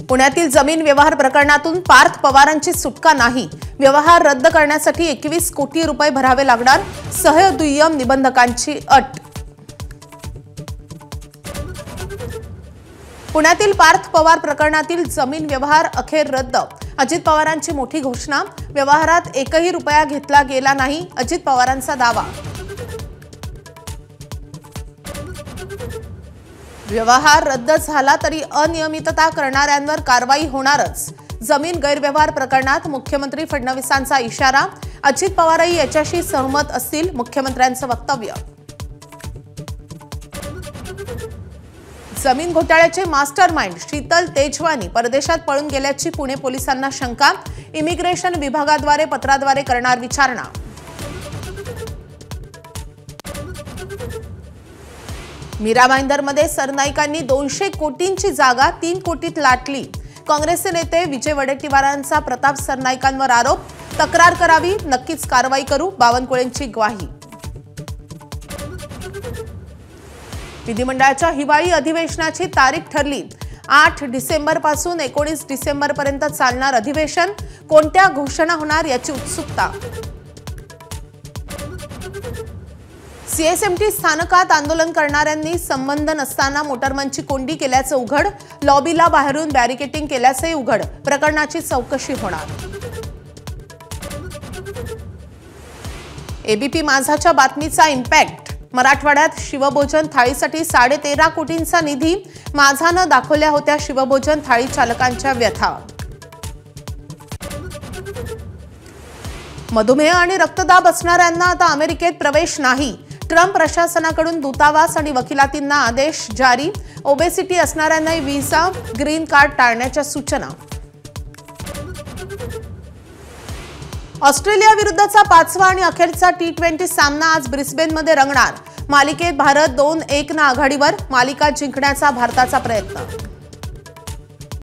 पुण्यातील जमीन व्यवहार प्रकरणातून पार्थ पवारांची सुटका नाही। व्यवहार रद्द करण्यासाठी 21 कोटी रुपये भरावे लागणार, सहदुय्यम निबंधकांची अट। पुण्यातील पार्थ पवार प्रकरणातील जमीन व्यवहार अखेर रद्द। अजित पवारांची मोठी घोषणा, व्यवहारात एकही रुपया घेतला गेला नाही, अजित पवारांचा दावा। व्यवहार रद्द झाला तरी अनियमितता करणाऱ्यांवर कारवाई होणारच। जमीन गैरव्यवहार प्रकरणात मुख्यमंत्री फडणवीसांचा इशारा, अजित पवारही याच्याशी सहमत असतील, मुख्यमंत्र्यांचं वक्तव्य। जमीन घोटाळ्याचे मास्टरमाइंड शीतल तेजवानी परदेशात पळून गेल्याची पुणे पोलिसांना शंका, इमिग्रेशन विभागाद्वारे पत्राद्वारे करणार विचारणा। मीरा भाईंदरमध्ये सरनाईकांनी 200 कोटींची जागा 3 कोटीत लाटली। काँग्रेसचे नेते विजय वडेट्टीवारांचा प्रताप सरनाईकांवर आरोप, तक्रार करावी, नक्कीच कारवाई करू, बावनकुळेंची ग्वाही। विधिमंडळाच्या हिवाळी अधिवेशनाची तारीख ठरली, 8 डिसेंबर पासून 19 डिसेंबर पर्यंत चालणार अधिवेशन, कोणत्या घोषणा होणार याची उत्सुकता। सीएसएमटी स्थानकात आंदोलन करणाऱ्यांनी संबंध नसताना मोटरमनची कोंडी केल्याचं उघड, लॉबीला बाहेरून बॅरिकेटिंग केल्याचे उघड, प्रकरणाची चौकशी होणार। एबीपी माझाच्या बातमीचा इम्पॅक्ट, मराठवाड्यात शिवभोजन थाळीसाठी 13.5 कोटींचा निधी, माझानं दाखवल्या होत्या शिवभोजन थाळी चालकांच्या व्यथा। मधुमेह आणि रक्तदाब असणाऱ्यांना आता अमेरिकेत प्रवेश नाही, ट्रम्प प्रशासनाकडून दूतावास आणि वकिलातींना आदेश जारी, ओबेसिटी असणाऱ्यांना व्हिसा, ग्रीन कार्ड टाळण्याच्या सूचना। ऑस्ट्रेलिया विरुद्धचा 5वा आणि अखेरचा T20 सामना आज ब्रिस्बेनमध्ये रंगणार। मालिकेत भारत 2-1 आघाडीवर, मालिका जिंकण्याचा भारताचा प्रयत्न।